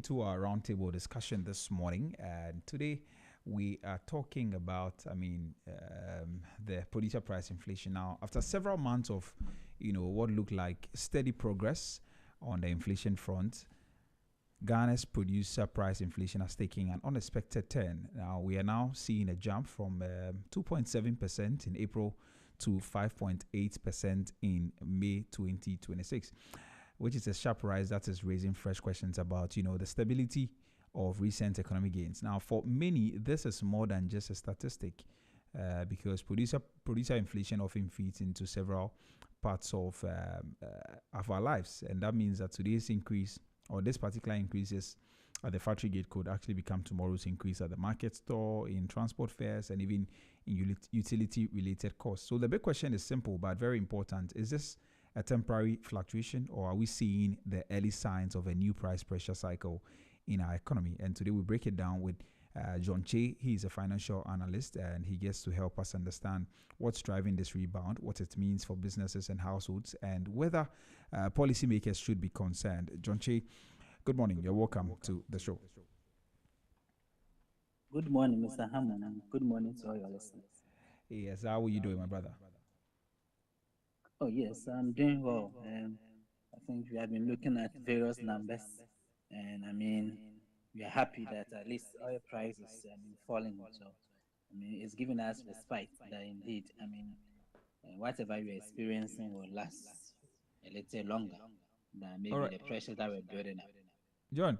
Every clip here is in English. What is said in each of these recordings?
to our roundtable discussion this morning, and today we are talking about, the producer price inflation. Now, after several months of, what looked like steady progress on the inflation front, Ghana's producer price inflation has taken an unexpected turn. Now, we are now seeing a jump from 2.7% in April to 5.8% in May 2026, which is a sharp rise that is raising fresh questions about, the stability of recent economic gains. Now, for many, this is more than just a statistic, because producer inflation often feeds into several parts of our lives, and that means that today's increase or this particular increases at the factory gate could actually become tomorrow's increase at the market store, in transport fares, and even in utility-related costs. So the big question is simple but very important: is this a temporary fluctuation, or are we seeing the early signs of a new price pressure cycle in our economy? And today we break it down with John Che. He's a financial analyst, and he gets to help us understand what's driving this rebound, what it means for businesses and households, and whether policymakers should be concerned. John Che, good morning. You're welcome to the show. Good morning, Mr. Hammond, and good morning to all your listeners. Yes, how are you doing, my brother? Oh, yes, I'm doing well. I think we have been looking at various numbers, and we are happy that at least oil prices have been falling. So, it's giving us respite that indeed, whatever we are experiencing will last a little longer than All maybe right, the pressures that we're building up. John.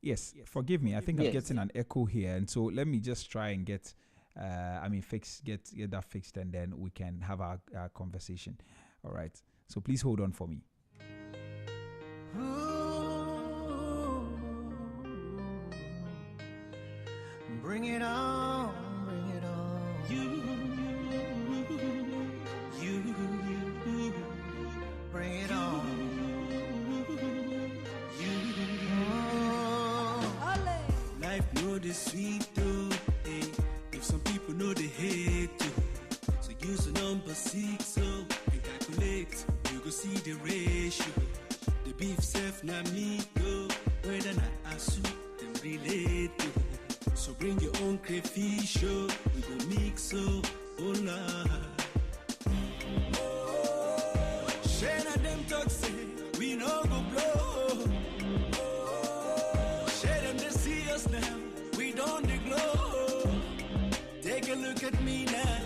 Yes, forgive me. I think I'm Yes. getting an echo here, and so let me just try and get that fixed, and then we can have our conversation. All right. So please hold on for me. Bring it on, bring it on. You, bring it on. Life know the sweet though, eh? If some people know the hate too. So use the number 6 so and calculate. You go see the ratio. The beef self na me go. Whether na asu them relate to. So bring your own crayfish, oh. We go mix so oh Lord. Share na them talk say we no go blow. Share them they see us now. We don't dey glow. Take a look at me now.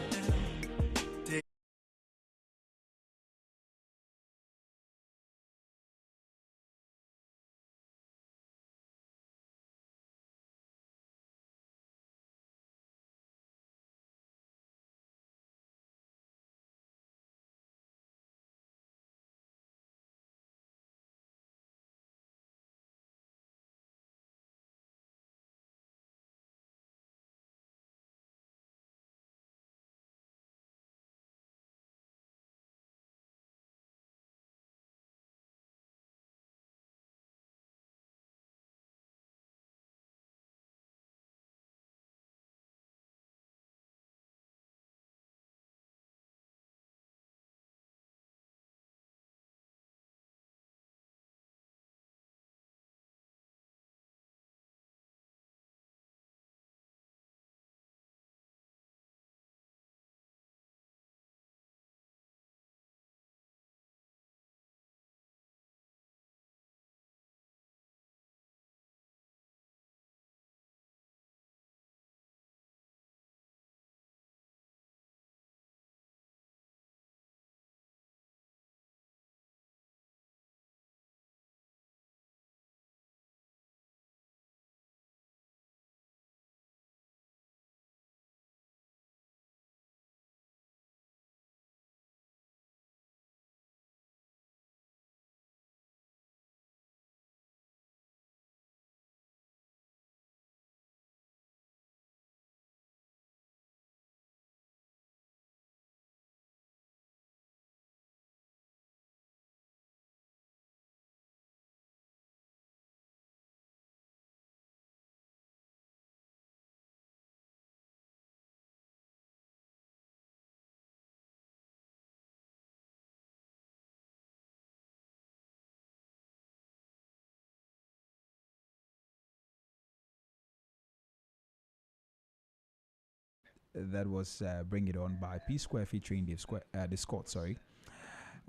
that was Bring It On by P Square featuring the Scott. Sorry.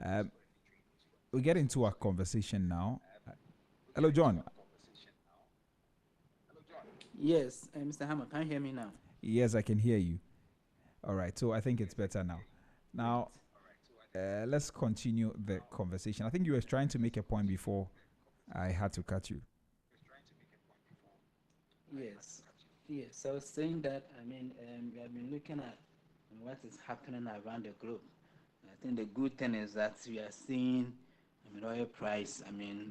Um, we get into our conversation now. Hello, John. Yes, Mr. Hammer, can you hear me now? Yes, I can hear you. All right, so I think it's better now. Now, let's continue the conversation. I think you were trying to make a point before I had to cut you. Yes, yes. I was saying that, we have been looking at what is happening around the globe. I think the good thing is that we are seeing, oil price,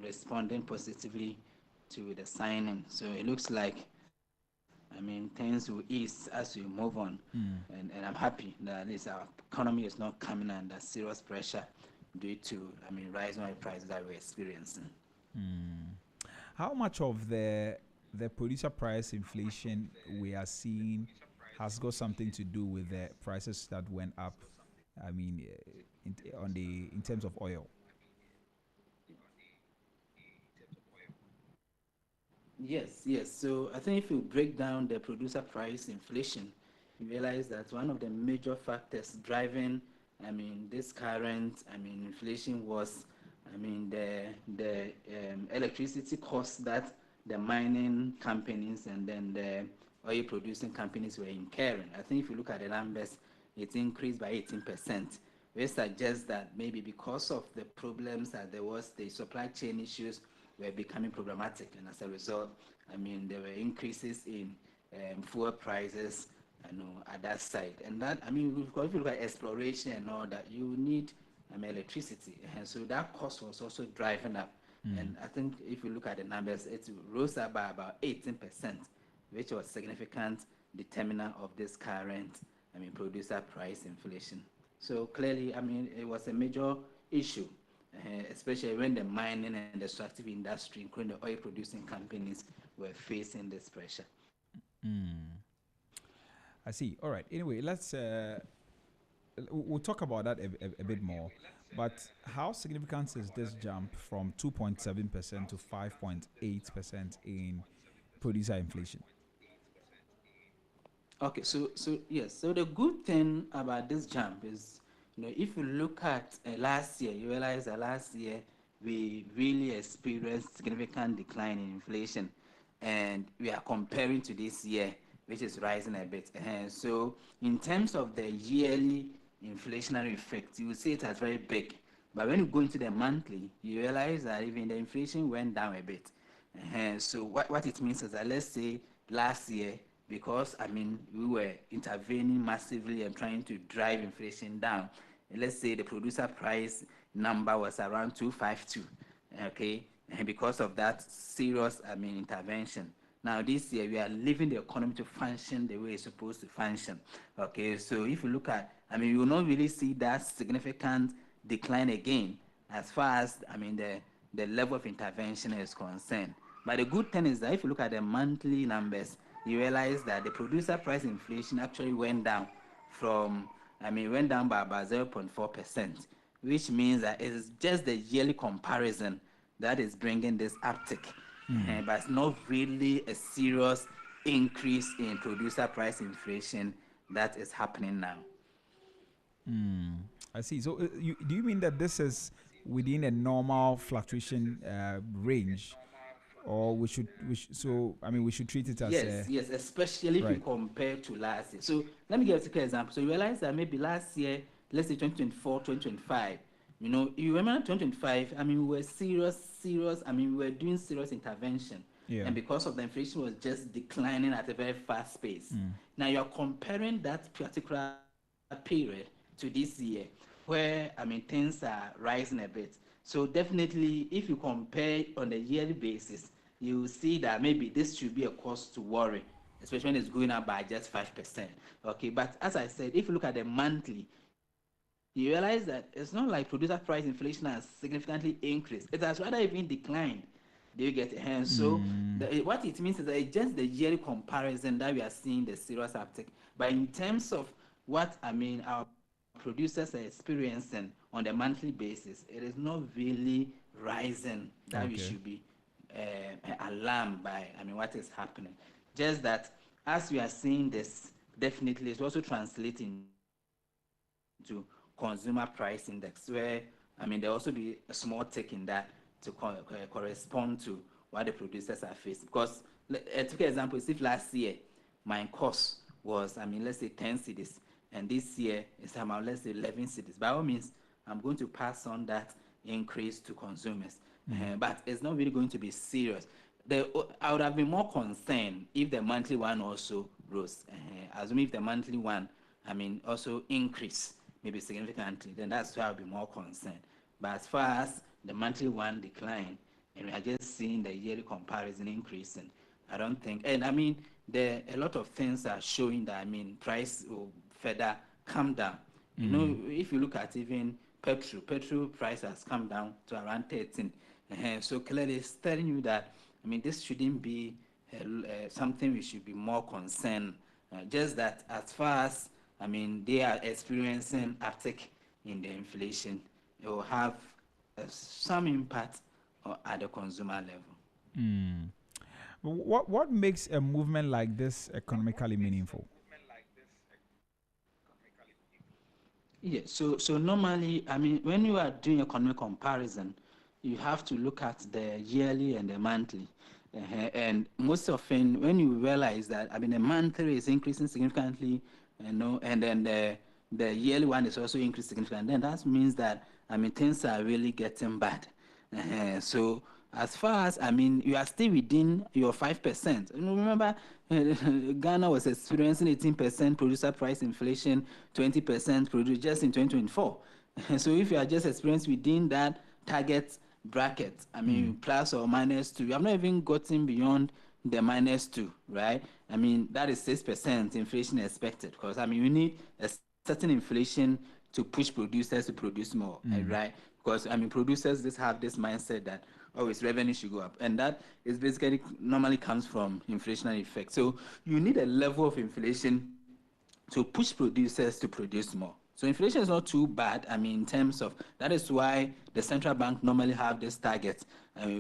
responding positively to the signing. So it looks like, things will ease as we move on. Mm. And I'm happy that at least our economy is not coming under serious pressure due to, rising oil prices that we're experiencing. Mm. How much of the producer price inflation we are seeing has got something to do with the prices that went up? I mean, in terms of oil. Yes, yes. So I think if you break down the producer price inflation, you realize that one of the major factors driving, this current, inflation was, the electricity costs that the mining companies and then the oil producing companies were incurring. I think if you look at the numbers, it increased by 18%, which suggests that maybe because of the problems that there was, the supply chain issues were becoming problematic, and as a result, there were increases in fuel prices, at that side. And that, if you look at exploration and all that, you need electricity, and so that cost was also driving up. Mm. And I think if you look at the numbers, it rose up by about 18%, which was significant determinant of this current, producer price inflation. So clearly, it was a major issue, especially when the mining and the extractive industry, including the oil producing companies, were facing this pressure. Mm. I see. All right. Anyway, we'll talk about that a bit more. But how significant is this jump from 2.7% to 5.8% in producer inflation? Okay, so yes, so the good thing about this jump is, if you look at last year, you realize that last year we really experienced significant decline in inflation, and we are comparing to this year, which is rising a bit. So in terms of the yearly inflationary effect, you will see it as very big. But when you go into the monthly, you realize that even the inflation went down a bit. So what it means is that, let's say last year, because we were intervening massively and trying to drive inflation down, and let's say the producer price number was around 252, okay, and because of that serious intervention. Now this year we are leaving the economy to function the way it's supposed to function. Okay, so if you look at, you will not really see that significant decline again as far as the level of intervention is concerned. But the good thing is that if you look at the monthly numbers, you realize that the producer price inflation actually went down from, went down by about 0.4%, which means that it's just the yearly comparison that is bringing this uptick. Mm. But it's not really a serious increase in producer price inflation that is happening now. Mm. I see. So, do you mean that this is within a normal fluctuation range, or we should treat it as Yes, a yes, especially if you right? compare to last year. So let me give a typical example. So you realize that maybe last year, let's say 2024, 2025, you remember 2025, we were serious, we were doing serious intervention. Yeah. And because of the inflation was just declining at a very fast pace. Mm. Now you're comparing that particular period to this year, where things are rising a bit. So definitely, if you compare on a yearly basis, you see that maybe this should be a cause to worry, especially when it's going up by just 5%. Okay, but as I said, if you look at the monthly, you realize that it's not like producer price inflation has significantly increased. It has rather even declined. Do you get it? And so Mm. what it means is that it's just the yearly comparison that we are seeing the serious uptick. But in terms of what our producers are experiencing on the monthly basis, it is not really rising that we should Okay. be alarmed by what is happening. Just that as we are seeing this definitely it's also translating to consumer price index, where there also be a small tick in that to correspond to what the producers are facing. Because a typical example is if last year my cost was, let's say 10 cities, and this year it's about, let's say 11 cities. By all means, I'm going to pass on that increase to consumers. But it's not really going to be serious. I would have been more concerned if the monthly one also rose. Assuming if the monthly one, also increase maybe significantly, then that's why I'll be more concerned. But as far as the monthly one decline, and we are just seeing the yearly comparison increasing, I don't think. And there a lot of things are showing that price will further come down. You know, if you look at even petrol price has come down to around 13. So clearly, it's telling you that this shouldn't be something we should be more concerned. Just that as far as they are experiencing uptick in the inflation, it will have some impact at the consumer level. What makes a movement like this economically meaningful? Yeah, so normally, when you are doing economic comparison, you have to look at the yearly and the monthly. And most often, when you realize that, the monthly is increasing significantly, and then the yearly one is also increasing significantly, then that means that, things are really getting bad. So as far as you are still within your 5%. Remember, Ghana was experiencing 18% producer price inflation, 20% produce just in 2024. So if you are just experiencing within that target bracket, plus or minus two, you have not even gotten beyond the minus two, right? That is 6% inflation expected, because we need a certain inflation to push producers to produce more, right? Because producers just have this mindset that always revenue should go up, and that is basically normally comes from inflationary effect. So you need a level of inflation to push producers to produce more. So inflation is not too bad. In terms of that is why the central bank normally have this target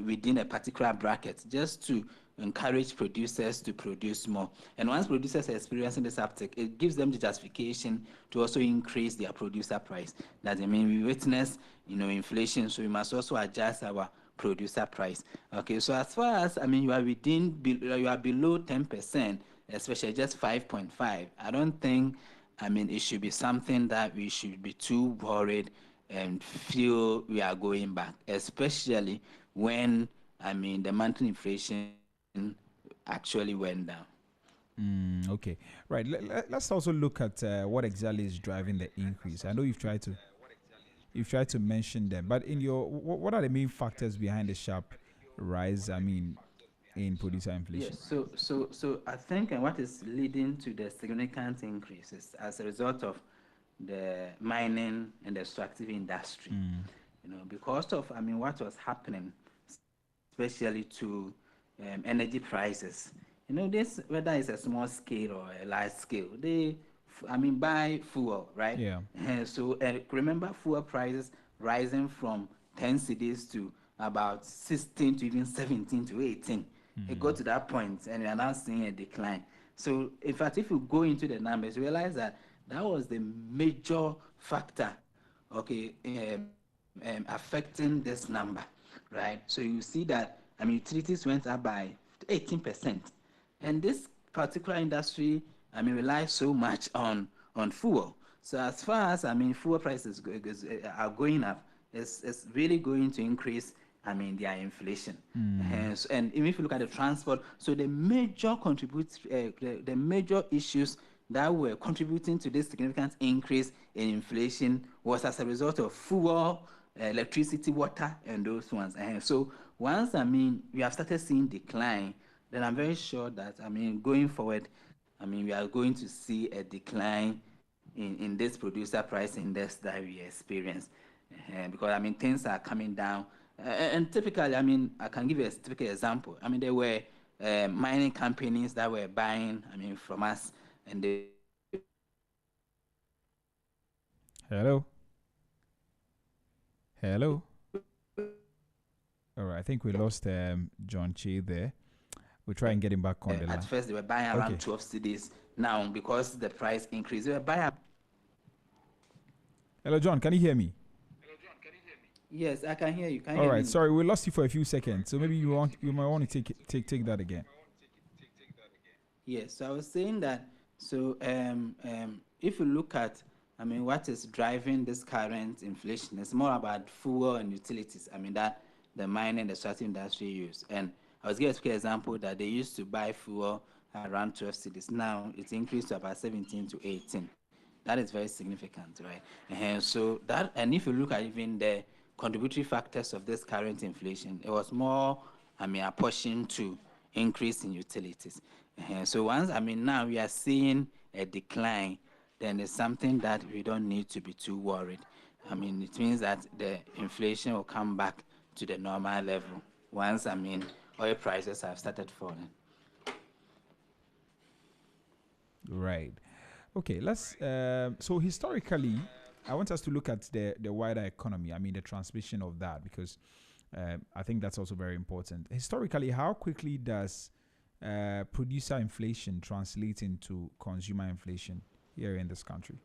within a particular bracket, just to encourage producers to produce more. And once producers are experiencing this uptick, it gives them the justification to also increase their producer price. That we witness, inflation, so we must also adjust our producer price. Okay, so as far as you are you are below 10%, especially just 5.5. I don't think it should be something that we should be too worried and feel we are going back, especially when the monthly inflation actually went down. Okay, right. Let's also look at what exactly is driving the increase. I know you've tried to mention them, but in your what are the main factors behind the sharp rise? In producer Yes, inflation. so I think what is leading to the significant increases as a result of the mining and the extractive industry. Because of what was happening, especially to energy prices. This, whether it's a small scale or a large scale, they buy fuel, right? Yeah. So remember fuel prices rising from 10 cedis to about 16 to even 17 to 18. It got to that point, and we are now seeing a decline. So in fact, if you go into the numbers, you realize that that was the major factor, okay, affecting this number, right? So you see that utilities went up by 18%, and this particular industry, relies so much on fuel. So as far as fuel prices are going up, it's really going to increase their inflation. And even if you look at the transport, so the major issues that were contributing to this significant increase in inflation was as a result of fuel, electricity, water, and those ones. So once we have started seeing decline, then I'm very sure that going forward, we are going to see a decline in this producer price index that we experience, because things are coming down. And typically, I can give you a typical example. There were mining companies that were buying, from us, and they were selling at a particular price. And then when the Hello. when Hello. All right. I think we lost John Chi there. We'll try and get him back on the at line. first they were buying around Okay. 12 cedis, Now, because the price increased, they were buying. Hello, John. Can you hear me? Yes, I can hear you. Can you All hear right. me? Sorry, we lost you for a few seconds. So maybe you might want to take that again. Yes, so I was saying that. So, if you look at, I mean, what is driving this current inflation, it's more about fuel and utilities. I mean, that the mining and the extractive industry use. And I was giving a example that they used to buy fuel around 12 cities. Now it's increased to about 17 to 18. That is very significant, right? And so that, and if you look at even the contributory factors of this current inflation, it was more, I mean, a portion to increase in utilities. So once, I mean, now we are seeing a decline, then it's something that we don't need to be too worried. I mean, it means that the inflation will come back to the normal level once, I mean, oil prices have started falling. Right. Okay. Let's. So historically, I want us to look at the wider economy. I mean, the transmission of that, because I think that's also very important. Historically, how quickly does producer inflation translate into consumer inflation here in this country?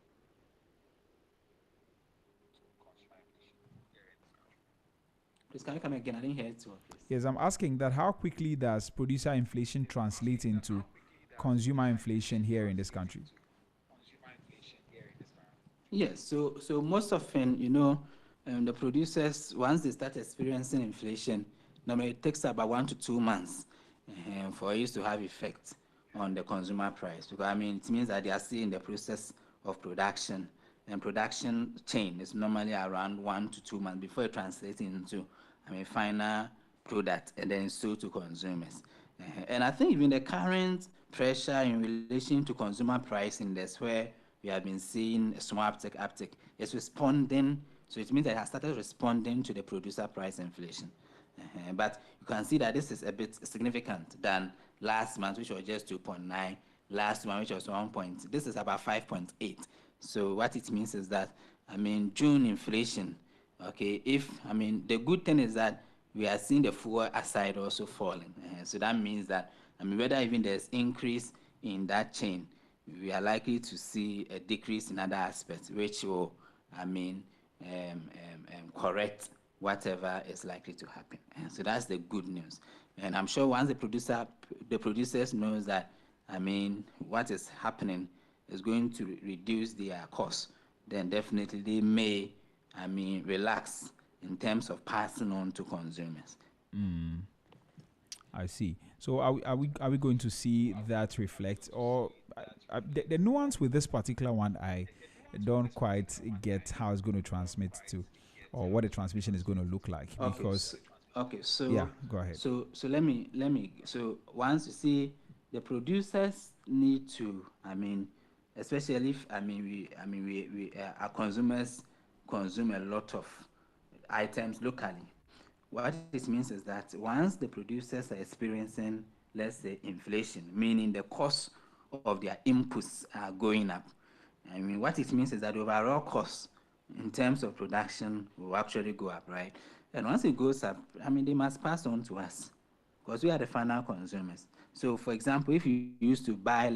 Please, can you come again? I didn't hear it well, please. Yes, I'm asking that how quickly does producer inflation translate into consumer inflation here in this country? Yes, so most often, the producers, once they start experiencing inflation, normally it takes about 1 to 2 months for it to have effect on the consumer price. Because I mean, it means that they are still in the process of production, and production chain is normally around 1 to 2 months before it translates into, I mean, final product and then sold to consumers. And I think even the current pressure in relation to consumer price index, where we have been seeing a small uptick, is responding. So it means that it has started responding to the producer price inflation. But you can see that this is a bit significant than last month, which was just 2.9. Last month, which was 1 point. This is about 5.8. So what it means is that, I mean, June inflation, okay, the good thing is that we are seeing the fuel aside also falling. So that means that, I mean, whether even there's increase in that chain, we are likely to see a decrease in other aspects, which will, I mean, correct whatever is likely to happen. And so that's the good news. And I'm sure once the producers knows that, I mean, what is happening is going to reduce their costs, then definitely they may, I mean, relax in terms of passing on to consumers. I see. So are we going to see that reflect, or the nuance with this particular one? I don't quite get how it's going to transmit to, or what the transmission is going to look like. Okay, Because yeah, so go ahead. so once you see, the producers need to, I mean, especially if, our consumers consume a lot of items locally. What it means is that once the producers are experiencing, let's say, inflation, meaning the cost of their inputs are going up, I mean, what it means is that the overall cost in terms of production will actually go up, right? And once it goes up, I mean, they must pass on to us because we are the final consumers. So, for example, if you used to buy,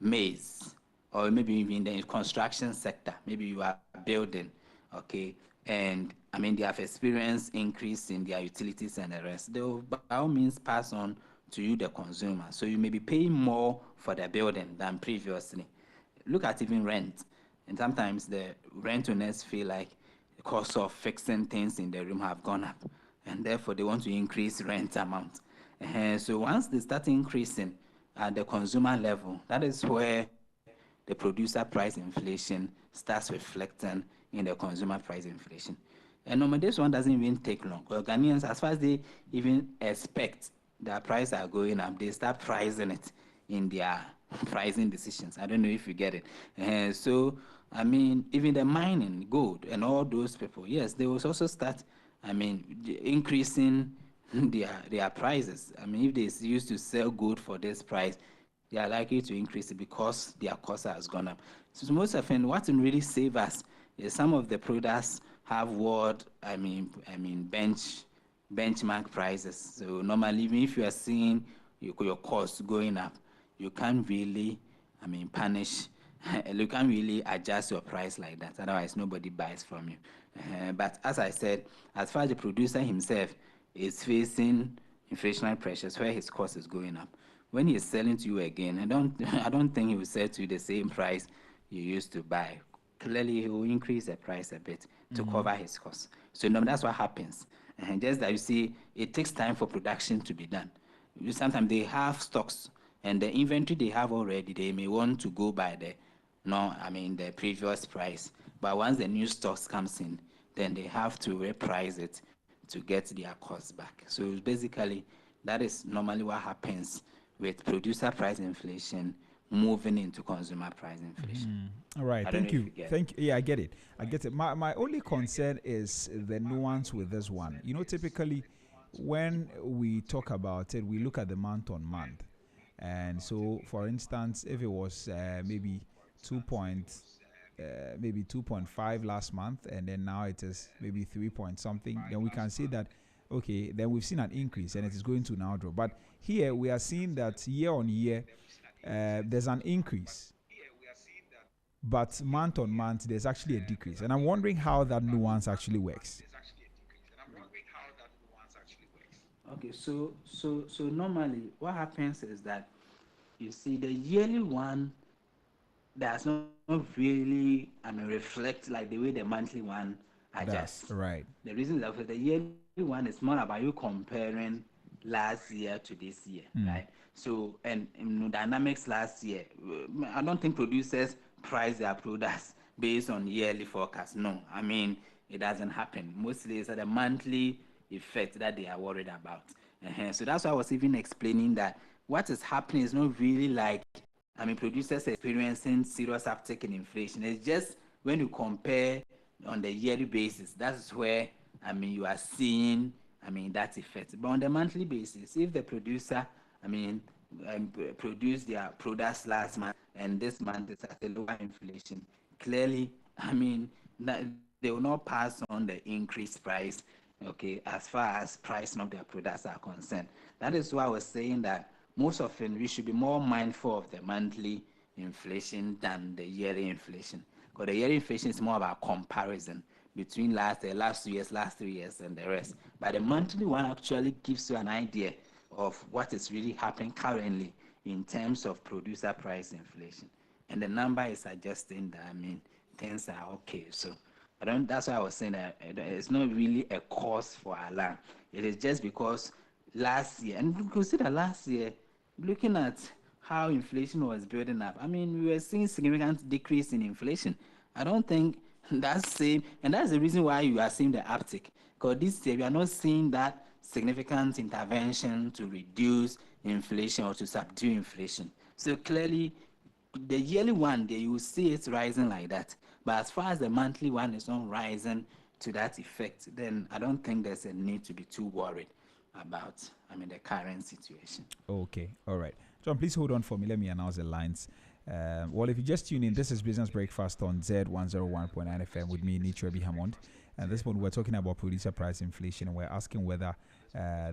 maize, or maybe even in the construction sector, maybe you are building, okay, and I mean they have experienced increase in their utilities and the rest, they will by all means pass on to you, the consumer. So you may be paying more for the building than previously. Look at even rent, and sometimes the rent owners feel like the cost of fixing things in the room have gone up, and therefore they want to increase rent amount. So once they start increasing at the consumer level, that is where the producer price inflation starts reflecting in the consumer price inflation. And normally this one doesn't even take long. Well, Ghanaians, as far as they even expect their prices are going up, they start pricing it in their pricing decisions. I don't know if you get it. So, I mean, even the mining, gold, and all those people, yes, they will also start, I mean, increasing their prices. I mean, if they used to sell gold for this price, they are likely to increase it because their cost has gone up. So most often, what will really save us is some of the products have what benchmark prices. So normally, even if you are seeing your costs going up, you can't really, punish. You can't really adjust your price like that. Otherwise, nobody buys from you. But as I said, as far as the producer himself is facing inflationary pressures where his cost is going up, when he is selling to you again, I don't think he will sell to you the same price you used to buy. Clearly, he will increase the price a bit to cover his costs. So no, that's what happens. And just that you see, it takes time for production to be done. Sometimes they have stocks and the inventory they have already, they may want to go by the no, the previous price. But once the new stocks comes in, then they have to reprice it to get their costs back. So basically, that is normally what happens with producer price inflation moving into consumer price inflation. All right, I don't know thank if you. you get it. Thank Yeah, I get it. I get it. My only concern is the nuance with this one. Typically when we talk about it, we look at the month on month. And so, for instance, if it was maybe 2 point, maybe 2.5 last month, and then now it is maybe 3 point something, then we can say that okay, then we've seen an increase and it is going to now drop. But here we are seeing that year on year, there's an increase, but month on month there's actually a decrease, and I'm wondering how that nuance actually works. Okay, so normally what happens is that you see the yearly one does not really, reflect like the way the monthly one adjusts. That's right. The reason is that the yearly one is more about you comparing last year to this year, right? So, and dynamics last year, I don't think producers price their products based on yearly forecast. No, it doesn't happen. Mostly it's the monthly effect that they are worried about. So that's why I was even explaining that what is happening is not really like, producers experiencing serious uptick in inflation. It's just when you compare on the yearly basis, that's where, you are seeing, that effect. But on the monthly basis, if the producer, I mean, produced their products last month and this month is at a lower inflation, clearly, they will not pass on the increased price, okay, as far as pricing of their products are concerned. That is why I was saying that most often we should be more mindful of the monthly inflation than the yearly inflation. Because the yearly inflation is more about comparison between last 2 years, last 3 years, and the rest. But the monthly one actually gives you an idea of what is really happening currently in terms of producer price inflation. And the number is suggesting that, things are okay. So I don't. That's why I was saying that it's not really a cause for alarm. It is just because last year, and consider last year, looking at how inflation was building up. We were seeing significant decrease in inflation. I don't think that's same, and that's the reason why you are seeing the uptick. Because this year we are not seeing that significant intervention to reduce inflation or to subdue inflation. So clearly, the yearly one there you will see it rising like that. But as far as the monthly one is not rising to that effect, then I don't think there's a need to be too worried about the current situation. Okay, all right. John, please hold on for me. Let me announce the lines. Well, if you just tune in, this is Business Breakfast on Z101.9 FM with me, Nichrebi Hammond. And this one, we're talking about producer price inflation, and we're asking whether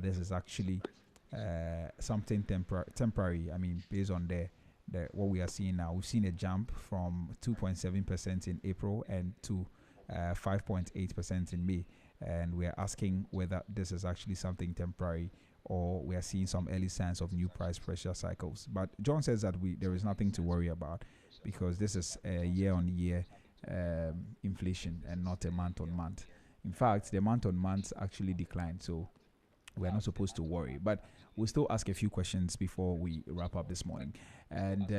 this is actually something temporary. Based on what we are seeing now, we've seen a jump from 2.7% in April and to 5.8% in May. And we're asking whether this is actually something temporary or we are seeing some early signs of new price pressure cycles. But John says that there is nothing to worry about because this is a year-on-year inflation and not a month-on-month. In fact, the month-on-month actually declined, so we're not supposed to worry. But we'll still ask a few questions before we wrap up this morning. And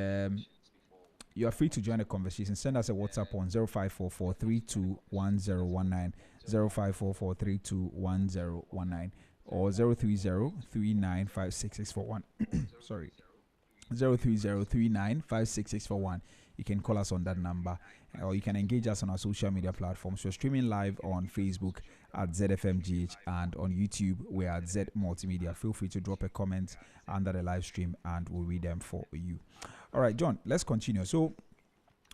you are free to join the conversation. Send us a WhatsApp on 0544321019, 0544321019, or 03039566641. Sorry, 03039566641. You can call us on that number, or you can engage us on our social media platforms. We're streaming live on Facebook at ZFMGH, and on YouTube we're at Z Multimedia. Feel free to drop a comment under the live stream and we'll read them for you. All right, John, let's continue. So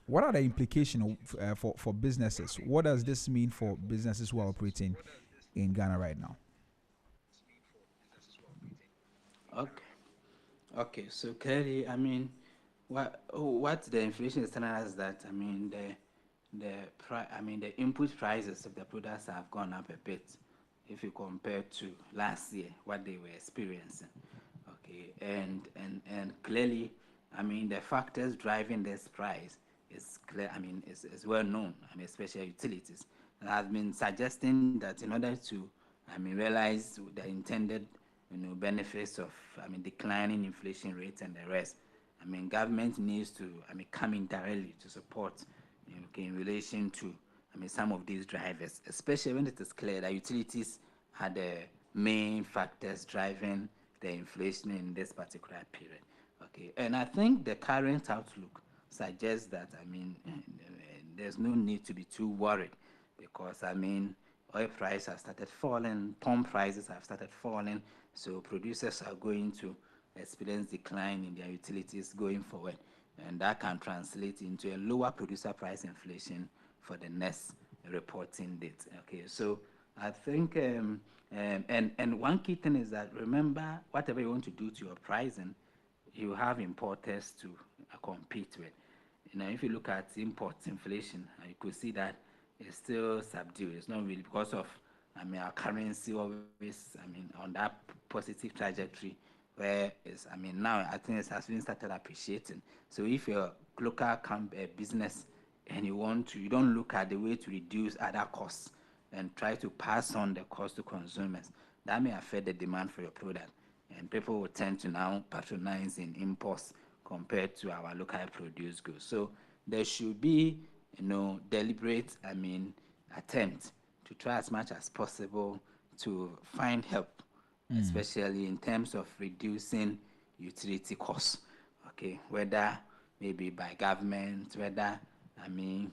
what are the implications for businesses? What does this mean for businesses who are operating in Ghana right now? Okay. Okay, so clearly, I mean, what the inflation is telling us that I mean the input prices of the products have gone up a bit if you compare to last year what they were experiencing. Okay, and clearly, I mean the factors driving this price is clear. I mean is well known. I mean especially utilities. And has been suggesting that in order to I mean realize the intended benefits of I mean declining inflation rates and the rest. I mean government needs to I mean come in directly to support okay, in relation to I mean some of these drivers, especially when it is clear that utilities are the main factors driving the inflation in this particular period. Okay, and I think the current outlook suggests that I mean there's no need to be too worried because I mean oil prices have started falling, pump prices have started falling, so producers are going to experience decline in their utilities going forward, and that can translate into a lower producer price inflation for the next reporting date. Okay, so I think and one key thing is that remember whatever you want to do to your pricing, you have importers to compete with. You know, if you look at imports inflation, you could see that it's still subdued. It's not really because of, I mean, our currency always, I mean, on that positive trajectory, where it's, I mean, now I think it has been started appreciating. So if you're local business and you want to, you don't look at the way to reduce other costs and try to pass on the cost to consumers, that may affect the demand for your product. And people will tend to now patronize in imports compared to our local produced goods. So there should be, deliberate, I mean, attempt to try as much as possible to find help, Mm. especially in terms of reducing utility costs. Okay, whether maybe by government, whether I mean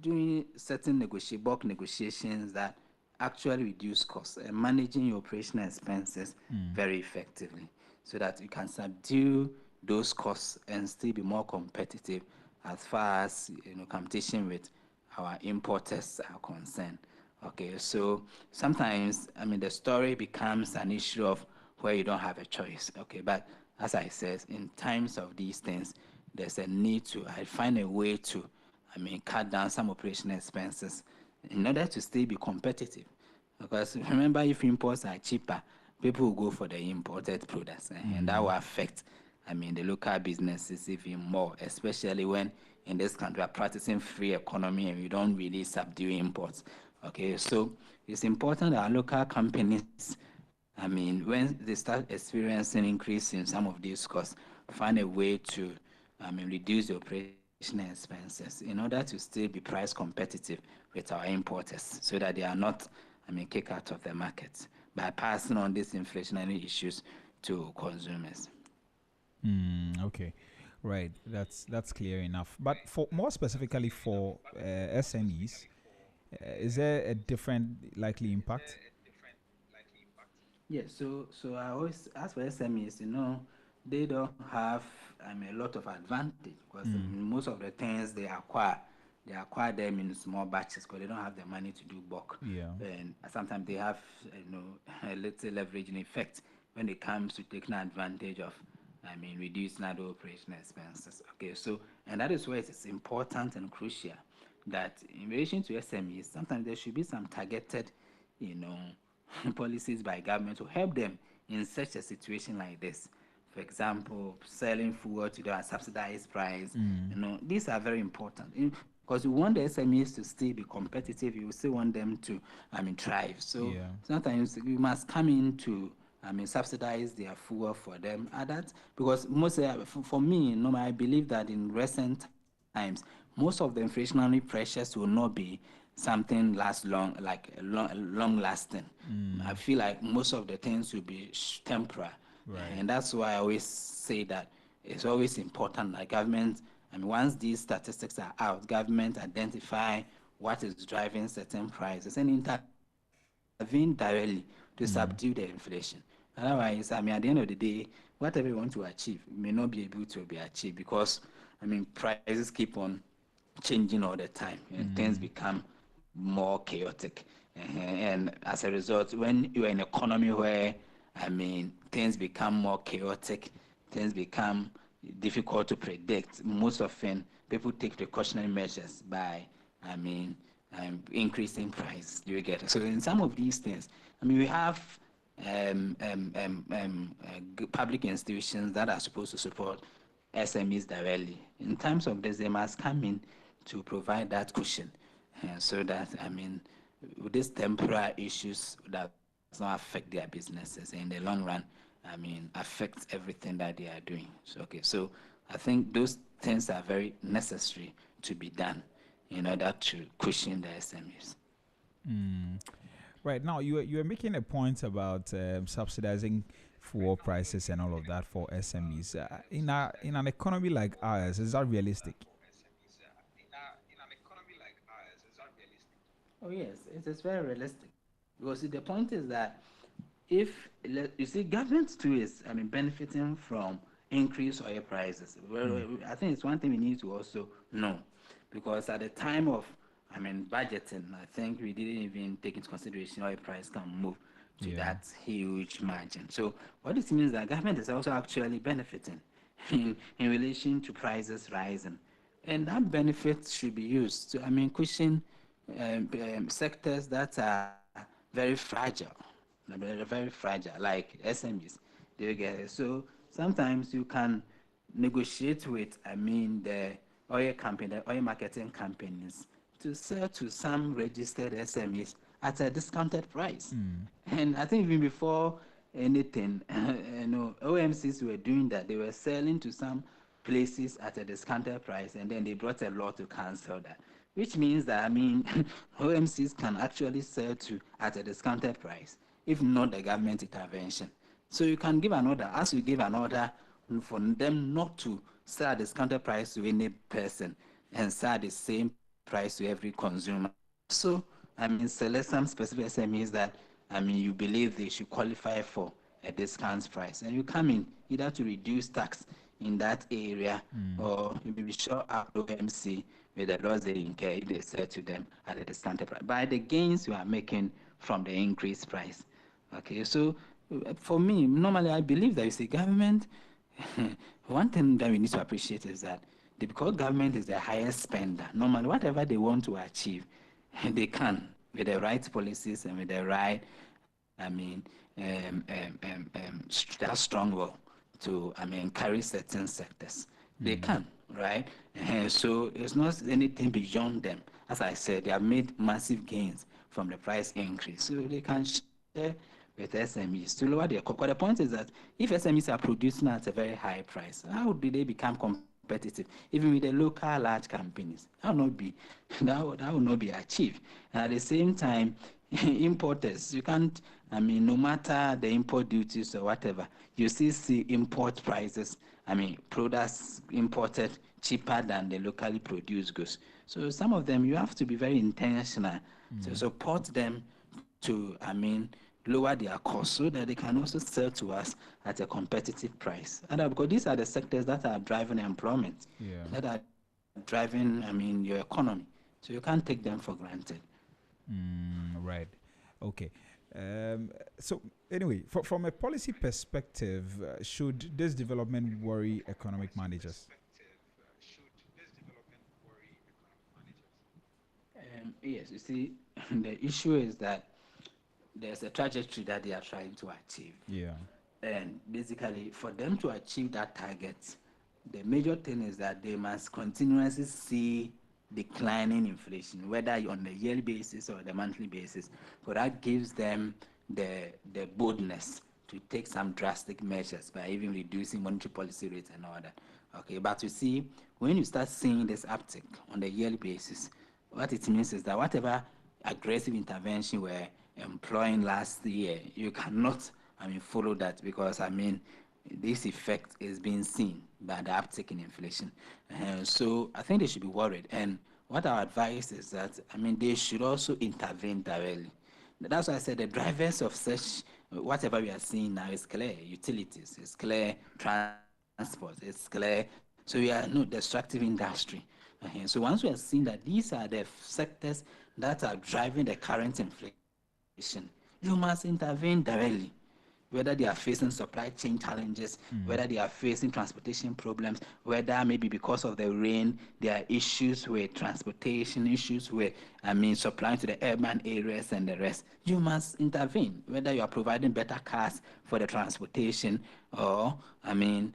doing certain bulk negotiations that actually reduce costs and managing your operational expenses Mm. very effectively so that you can subdue those costs and still be more competitive as far as competition with our importers are concerned. Okay, so sometimes I mean the story becomes an issue of where you don't have a choice. Okay, but as I said, in times of these things, there's a need to I find a way to I mean cut down some operational expenses in order to still be competitive. Because remember, if imports are cheaper, people will go for the imported products, and that will Mm. affect, I mean, the local businesses even more, especially when in this country we are practicing free economy and we don't really subdue imports. Okay, so it's important that our local companies, I mean, when they start experiencing increase in some of these costs, find a way to, I mean, reduce the operational expenses in order to still be price competitive with our importers, so that they are not, I mean, kicked out of the market by passing on these inflationary issues to consumers. Okay, right. That's clear enough. But for more specifically for SMEs, is there a different likely impact? Yeah, so I always as for SMEs, they don't have a lot of advantage because Mm. most of the things they acquire them in small batches because they don't have the money to do bulk, Yeah. and sometimes they have a little leveraging effect when it comes to taking advantage of reducing other operational expenses. Okay, so and that is where it is important and crucial that in relation to SMEs, sometimes there should be some targeted, you know, policies by government to help them in such a situation like this. For example, selling food to them at subsidized price. Mm. These are very important because you want the SMEs to still be competitive. You still want them to, thrive. So Yeah. sometimes you must come in to, subsidize their fuel for them. That because most for me, I believe that in recent times, most of the inflationary pressures will not be something last long, like long lasting. I Mm. feel like most of the things will be temporary, Right. and that's why I always say that it's always important that government. Once these statistics are out, government identify what is driving certain prices and intervene directly to subdue the inflation. Otherwise, at the end of the day, whatever you want to achieve may not be able to be achieved because, prices keep on changing all the time and things Mm. become more chaotic. And as a result, when you're in an economy where things become more chaotic, things become difficult to predict. Most often, people take precautionary measures by, I mean, increasing price. Do you get it? So in some of these things, we have public institutions that are supposed to support SMEs directly. In terms of this, they must come in to provide that cushion, so that with these temporary issues does not affect their businesses in the long run. Affects everything that they are doing. So I think those things are very necessary to be done in order to cushion the SMEs. Right now, you are making a point about subsidizing fuel prices and all of that for SMEs. In an economy like ours, is that realistic? Oh yes, it is very realistic. Because see, the point is that if you see government too is benefiting from increased oil prices. Mm. I think it's one thing we need to also know, because at the time of budgeting, I think we didn't even take into consideration oil price can move to Yeah. that huge margin. So what this means is that government is also actually benefiting in relation to prices rising, and that benefit should be used to cushion sectors that are very fragile. They're very fragile, like SMEs. Do you get it? So sometimes you can negotiate with, the oil marketing companies to sell to some registered SMEs at a discounted price. Mm. And I think even before anything, OMCs were doing that. They were selling to some places at a discounted price, and then they brought a law to cancel that. Which means that OMCs can actually sell to at a discounted price, if not the government intervention. So you can give an order, as you give an order for them not to sell at discounted price to any person and sell at the same price to every consumer. So select some specific SMEs that you believe they should qualify for a discount price, and you come in either to reduce tax in that area, Mm. or you may be sure up OMC with the laws they incur if they sell to them at a discounted price by the gains you are making from the increased price. Okay, so for me, normally I believe that you see government. One thing that we need to appreciate is that because government is the highest spender, normally whatever they want to achieve, they can with the right policies and with the right, that strong will to, carry certain sectors. They Mm. can, right? So it's not anything beyond them. As I said, they have made massive gains from the price increase, so they can share with SMEs to lower their cost. But the point is that if SMEs are producing at a very high price, how do they become competitive? Even with the local large companies, that will not be that will not be achieved. And at the same time, importers, you can't. No matter the import duties or whatever, you still see import prices. Products imported cheaper than the locally produced goods. So some of them you have to be very intentional to Mm. support them to, lower their costs so that they can also sell to us at a competitive price. And because these are the sectors that are driving employment, Yeah. that are driving, your economy. So you can't take them for granted. Right. Okay. So anyway, from a policy perspective, should this development worry economic managers? Yes, you see, the issue is that there's a trajectory that they are trying to achieve. Yeah. And basically, for them to achieve that target, the major thing is that they must continuously see declining inflation, whether on the yearly basis or the monthly basis. So that gives them the boldness to take some drastic measures by even reducing monetary policy rates and all that. Okay, but you see, when you start seeing this uptick on the yearly basis, what it means is that whatever aggressive intervention we're employing last year, you cannot, follow that, because this effect is being seen by the uptick in inflation. So I think they should be worried. And what our advice is that they should also intervene directly. That's why I said the drivers of such whatever we are seeing now is clear: utilities, it's clear transport, it's clear. So we are no destructive industry. So once we are seeing that these are the sectors that are driving the current inflation, you must intervene directly. whether they are facing supply chain challenges, whether they are facing transportation problems, whether maybe because of the rain, there are issues with transportation, issues with, supplying to the urban areas and the rest. You must intervene, whether you are providing better cars for the transportation or, we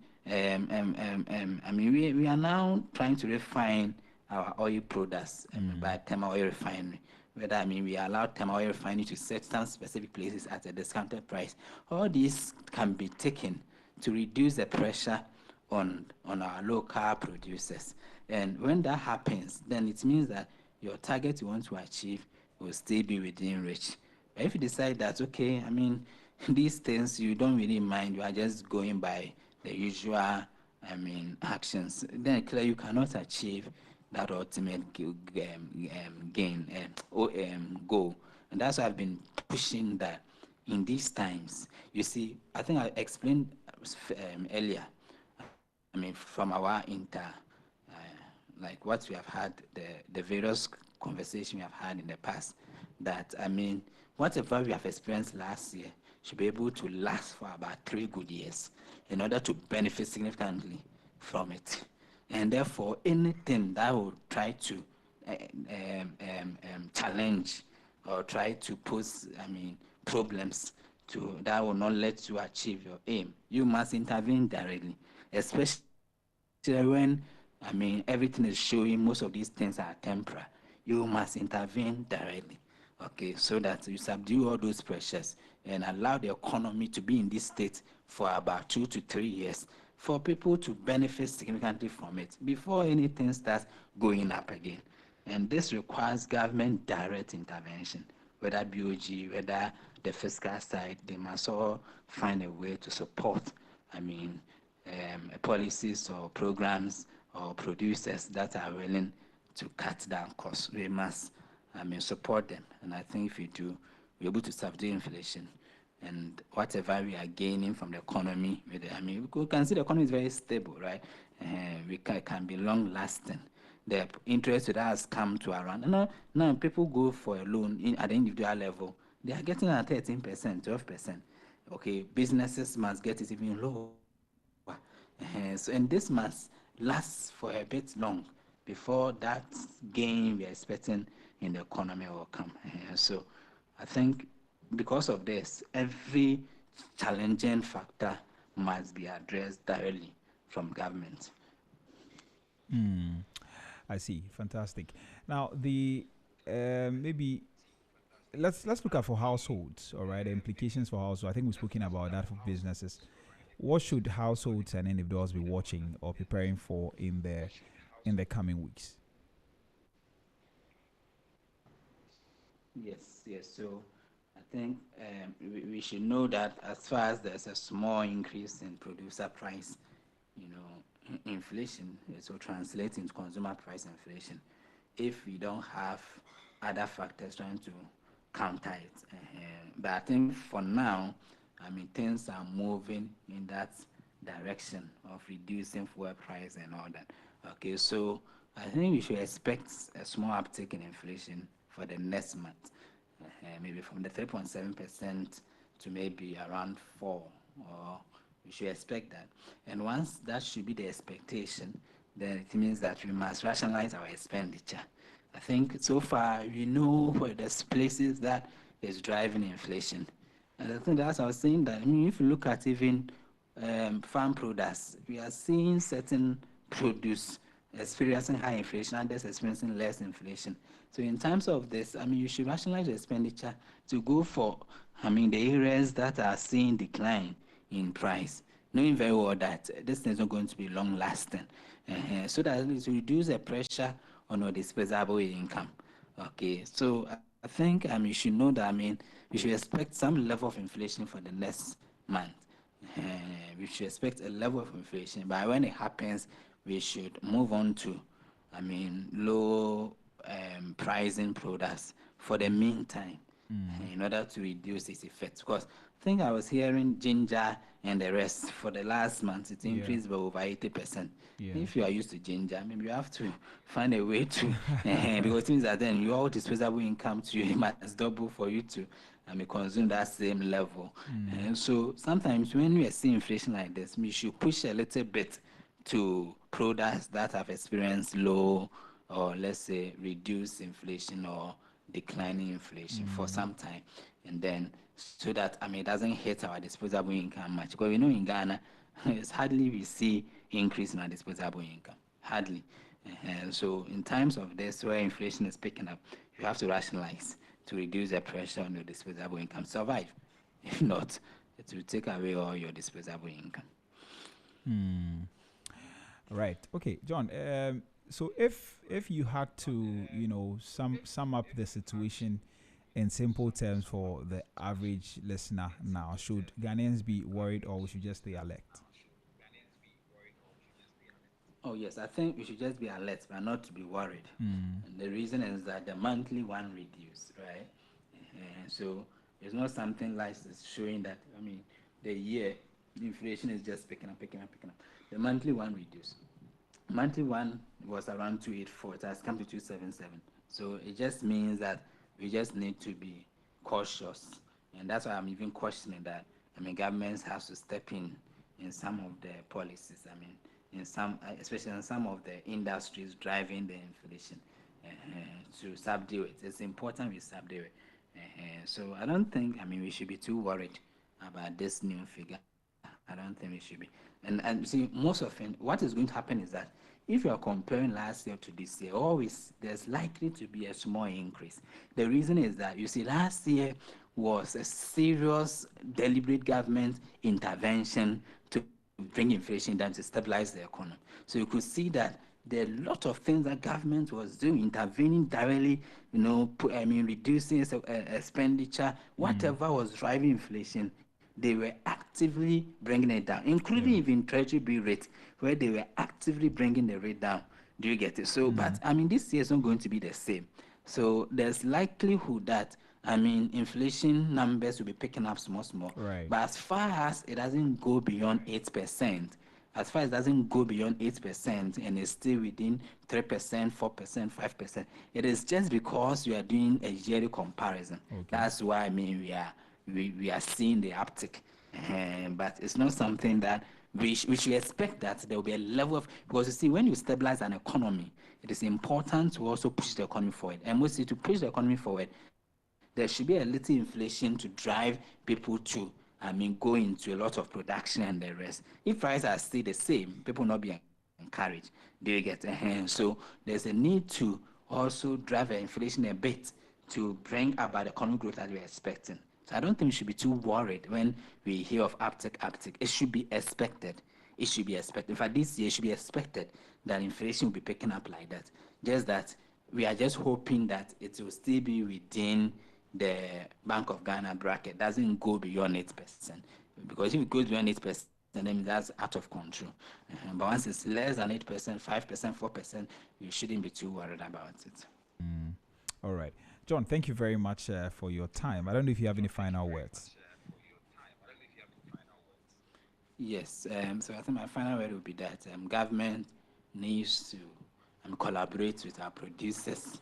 are now trying to refine our oil products by thermal oil refinery. Whether we allow thermal oil refinery to set some specific places at a discounted price. All these can be taken to reduce the pressure on our local producers. And when that happens, then it means that your target you want to achieve will still be within reach. But if you decide that, okay, these things you don't really mind, you are just going by the usual, actions, then clearly you cannot achieve that ultimate gain goal. And that's why I've been pushing that in these times. You see, I think I explained earlier, from our like what we have had, the various conversations we have had in the past, that whatever we have experienced last year should be able to last for about 3 good years in order to benefit significantly from it. And therefore, anything that will try to challenge or try to pose, problems to that will not let you achieve your aim, you must intervene directly, especially when, everything is showing most of these things are temporary. You must intervene directly, okay, so that you subdue all those pressures and allow the economy to be in this state for about 2 to 3 years for people to benefit significantly from it before anything starts going up again. And this requires government direct intervention, whether BOG, whether the fiscal side. They must all find a way to support, policies or programs or producers that are willing to cut down costs. We must, support them. And I think if we do, we're able to subdue inflation. And whatever we are gaining from the economy, we can see the economy is very stable, right? We can be long lasting. The interest rate has come to around. Now people go for a loan at the individual level, they are getting at 13%, 12%. Okay, businesses must get it even lower. And this must last for a bit long before that gain we are expecting in the economy will come. So I think because of this, every challenging factor must be addressed directly from government. I see. Fantastic. Now, the maybe let's look at for households. All right, the implications for households. I think we've spoken about that for businesses. What should households and individuals be watching or preparing for in the coming weeks? Yes. So I think we should know that as far as there's a small increase in producer price, inflation, it will translate into consumer price inflation if we don't have other factors trying to counter it. But I think for now, things are moving in that direction of reducing fuel price and all that. Okay, so I think we should expect a small uptick in inflation for the next month, maybe from the 3.7% to maybe around 4, or we should expect that. And once that should be the expectation, then it means that we must rationalize our expenditure. I think so far we know where there's places that is driving inflation. And I think that's I was saying that if you look at even farm products, we are seeing certain produce experiencing high inflation and others experiencing less inflation. So in terms of this, you should rationalize your expenditure to go for, the areas that are seeing decline in price, knowing very well that this thing is not going to be long lasting, so that it will reduce the pressure on your disposable income. Okay, so I think you should know that you should expect some level of inflation for the next month. We should expect a level of inflation, but when it happens, we should move on to, low pricing products for the meantime, in order to reduce its effects. Because I think I was hearing ginger and the rest for the last month, it increased by over 80%. Yeah. If you are used to ginger, maybe you have to find a way to, because it means that then your disposable income to you must double for you to consume that same level. Mm. And so sometimes when we see inflation like this, we should push a little bit to products that have experienced low or let's say reduced inflation or declining inflation for Mm. some time, and then so that it doesn't hit our disposable income much, because we know in Ghana it's hardly we see increase in our disposable income, hardly. So in times of this where inflation is picking up, you have to rationalize to reduce the pressure on your disposable income, survive. If not, it will take away all your disposable income. Hmm. Right. Okay, John. So if you had to, sum up the situation in simple terms for the average listener now, should Ghanaians be worried or we should just stay alert? Oh yes, I think we should just be alert, but not to be worried. Mm. And the reason is that the monthly one reduced, right? So it's not something like it's showing that the year the inflation is just picking up, picking up, picking up. The monthly one reduced. Monthly one was around 284. It has come to 277. So it just means that we just need to be cautious, and that's why I'm even questioning that. Governments have to step in some of the policies. In some, especially in some of the industries driving the inflation, to subdue it. It's important we subdue it. So I don't think we should be too worried about this new figure. I don't think we should be. And see, most often what is going to happen is that if you are comparing last year to this year, always there's likely to be a small increase. The reason is that you see last year was a serious deliberate government intervention to bring inflation down, to stabilize the economy. So you could see that there are a lot of things that government was doing, intervening directly, reducing expenditure, Mm. whatever was driving inflation, they were actively bringing it down, including Yeah. even treasury bill rate, where they were actively bringing the rate down. Do you get it? So, but Mm. this year is not going to be the same. So there's likelihood that inflation numbers will be picking up small, small. Right. But as far as it doesn't go beyond 8%, as far as it doesn't go beyond 8% and it's still within 3%, 4%, 5%, it is just because you are doing a yearly comparison. Okay. That's why we are seeing the uptick. But it's not something that we should expect that there will be a level of, because you see, when you stabilize an economy, it is important to also push the economy forward. And mostly to push the economy forward, there should be a little inflation to drive people to go into a lot of production and the rest. If prices are still the same, people will not be encouraged. Do you get So there's a need to also drive the inflation a bit to bring about the economic growth that we're expecting. So I don't think we should be too worried when we hear of uptick, uptick. It should be expected. It should be expected. In fact, this year it should be expected that inflation will be picking up like that. Just that we are just hoping that it will still be within the Bank of Ghana bracket, doesn't go beyond 8%. Because if it goes beyond 8%, then that's out of control. But once it's less than 8%, 5%, 4%, you shouldn't be too worried about it. Mm. All right. John, thank you very much for your time. I don't know if you have any final words. Yes, so I think my final word would be that government needs to collaborate with our producers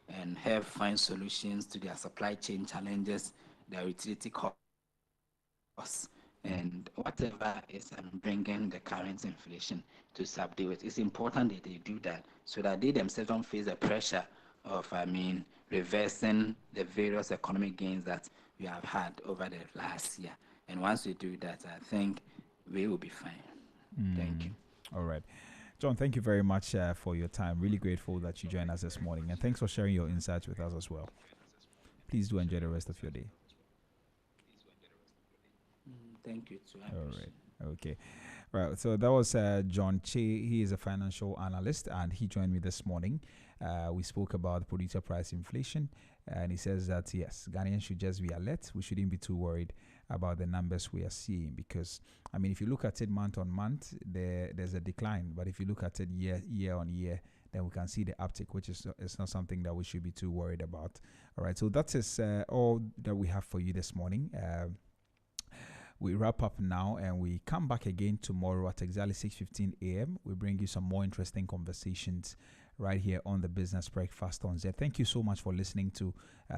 and help find solutions to their supply chain challenges, their utility costs, and whatever is bringing the current inflation to subdue it. It's important that they do that so that they themselves don't face the pressure of, reversing the various economic gains that we have had over the last year. And once we do that, I think we will be fine. Thank you. Mm. All right. John, thank you very much for your time. Really grateful that you joined us this morning. And thanks for sharing your insights with us as well. Please do enjoy the rest of your day. Thank you too. I All appreciate right. it. Okay. Right. So that was John Che. He is a financial analyst and he joined me this morning. We spoke about producer price inflation. And he says that, yes, Ghanaians should just be alert. We shouldn't be too worried about the numbers we are seeing because, if you look at it month on month, there's a decline. But if you look at it year on year, then we can see the uptick, which is it's not something that we should be too worried about. All right. So that is all that we have for you this morning. We wrap up now and we come back again tomorrow at exactly 6:15 a.m. We bring you some more interesting conversations right here on the Business Breakfast on Z. Thank you so much for listening to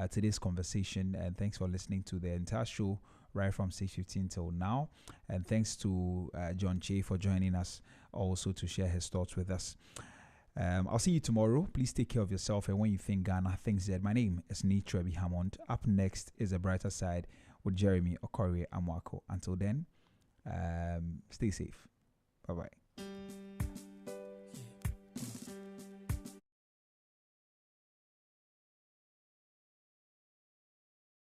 today's conversation, and thanks for listening to the entire show right from 6:15 till now. And thanks to John Che for joining us also to share his thoughts with us. I'll see you tomorrow. Please take care of yourself, and when you think Ghana, think Z. My name is Nitrebi Hammond. Up next is A Brighter Side with Jeremy Okorie Amwako. Until then, stay safe. Bye-bye.